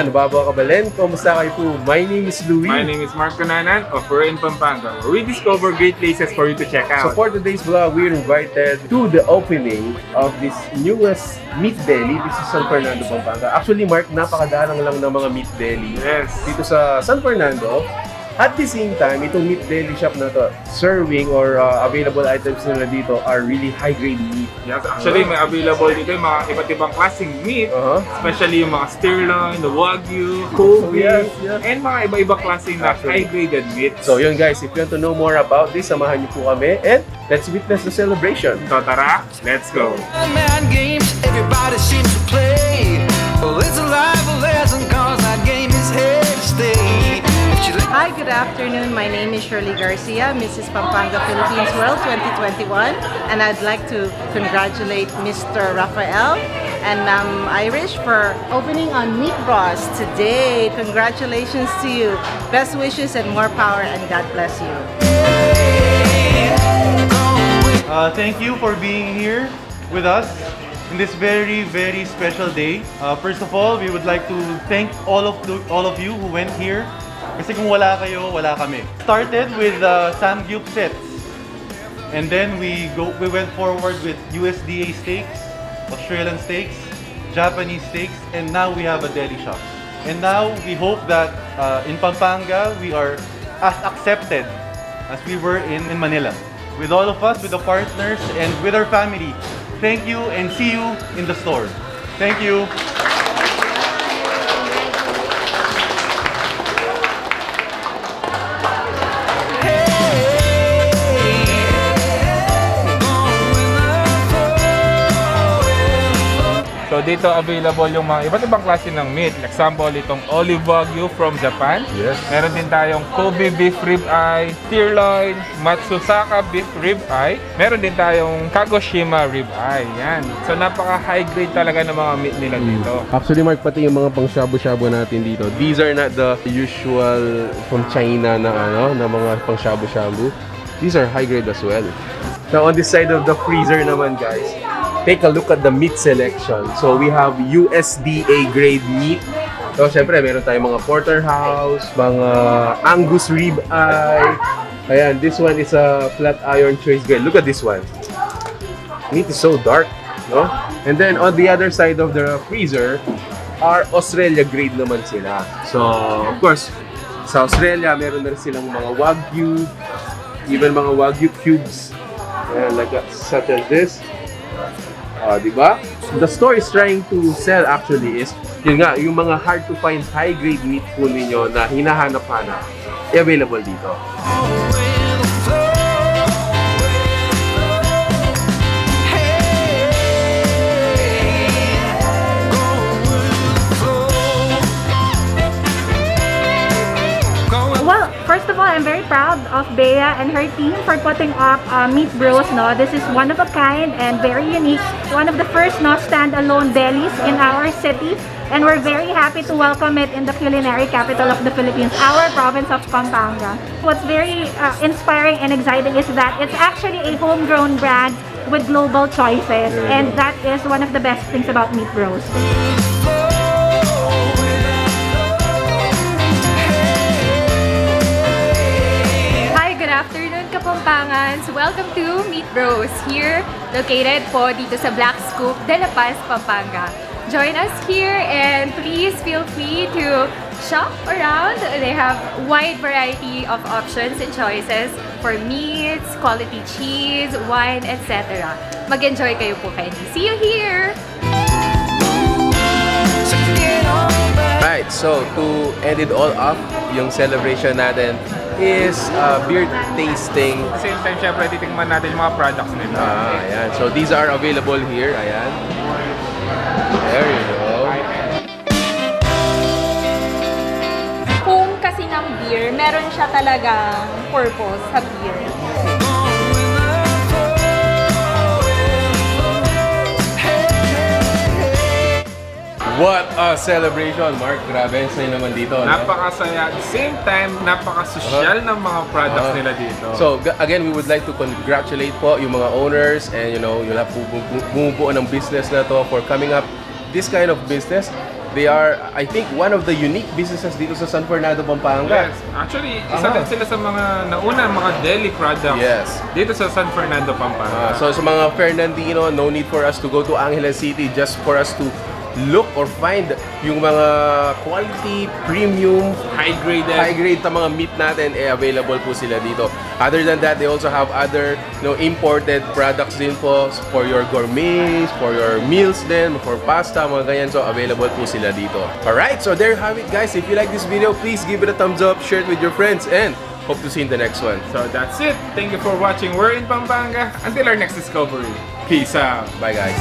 Baba Kabalen, kumusta kayo po? My name is Louie. My name is Mark Cananan of We're in Pampanga, where we discover great places for you to check out. So for today's vlog, we're invited to the opening of this newest Meat Deli. This is San Fernando, Pampanga. Actually, Mark, napakadalang lang ng mga Meat Deli dito sa San Fernando. At the same time, itong Meat Deli shop na to, serving or available items nila dito are really high-grade meat. Yes, actually, may available dito yung mga iba't ibang klaseng meat, especially yung mga sirloin, the wagyu, Kobe, and mga iba-ibang klaseng na high-graded meat. So yun guys, if you want to know more about this, samahan niyo po kami and let's witness the celebration. So tara, let's go! Games, everybody seems to play. Well, it's a live lesson cause that game is here to stay. Hi, good afternoon. My name is Shirley Garcia, Mrs. Pampanga Philippines World 2021, and I'd like to congratulate Mr. Rafael and Irish for opening on Meat Bros today. Congratulations to you. Best wishes and more power, and God bless you. Thank you for being here with us in this very, very special day. First of all, we would like to thank all of you who went here. Kasi kung wala kayo, wala kami. Started with Samgyup sets. And then we went forward with USDA steaks, Australian steaks, Japanese steaks, and now we have a deli shop. And now we hope that in Pampanga, we are as accepted as we were in Manila. With all of us, with the partners, and with our family. Thank you and see you in the store. Thank you. So dito available yung mga iba't ibang klase ng meat. Example, itong olive wagyu from Japan. Yes. Meron din tayong Kobe beef rib eye, sirloin, Matsusaka beef rib eye. Meron din tayong Kagoshima rib eye. Yan. So napaka high grade talaga ng mga meat nila dito. Actually, Mark, pati yung mga pang shabu-shabu natin dito, these are not the usual from China na na mga pang shabu-shabu. These are high grade as well. Now on this side of the freezer naman, guys, take a look at the meat selection. So we have USDA grade meat. So syempre meron tayong mga porterhouse, mga Angus rib eye. Ayan, this one is a flat iron choice grade. Look at this one. Meat is so dark, no? And then on the other side of the freezer are Australia grade naman sila. So of course, sa Australia meron na rin silang mga wagyu, even mga wagyu cubes. Ayan, like such as this. Diba? The store is trying to sell actually is yun nga, yung mga hard to find high grade meat po ninyo na hinahanap-hanap, available dito. Well, first of all, I'm very proud of Bea and her team for putting up Meat Bros. No, this is one of a kind and very unique. One of the first standalone delis in our city, and we're very happy to welcome it in the culinary capital of the Philippines, our province of Pampanga. What's very inspiring and exciting is that it's actually a homegrown brand with global choices, and that is one of the best things about Meat Bros. Good afternoon, Kapampangans! Welcome to Meat Bros, here located po dito sa Black Scoop, Dela, Pampanga. Join us here and please feel free to shop around. They have wide variety of options and choices for meats, quality cheese, wine, etc. Mag-enjoy kayo po kayo. See you here! Right, so to end it all up, yung celebration natin is beer tasting. At the same time, syempre, titingnan natin yung mga products nila. Ayan. So these are available here. Ayan. There you go. Kung kasi ng beer, meron siya talagang purpose sa beer. What a celebration, Mark. Grabe, sa'yo naman dito. No? Napakasaya. At the same time, napakasosyal ng mga products nila dito. So, again, we would like to congratulate po yung mga owners and yung lahat po bumubuo ng business na to for coming up this kind of business. They are, I think, one of the unique businesses dito sa San Fernando, Pampanga. Yes. Actually, isa din sila sa mga nauna mga deli products dito sa San Fernando, Pampanga. So sa mga Fernandino, no need for us to go to Angeles City just for us to look or find yung mga quality, premium, high grade na mga meat natin, available po sila dito. Other than that, they also have other imported products din po for your gourmets, for your meals din, for pasta, mga ganyan. So available po sila dito. Alright, so there you have it, guys. If you like this video, please give it a thumbs up, share it with your friends, and hope to see you in the next one. So that's it. Thank you for watching. We're in Pampanga. Until our next discovery. Peace out. Bye, guys.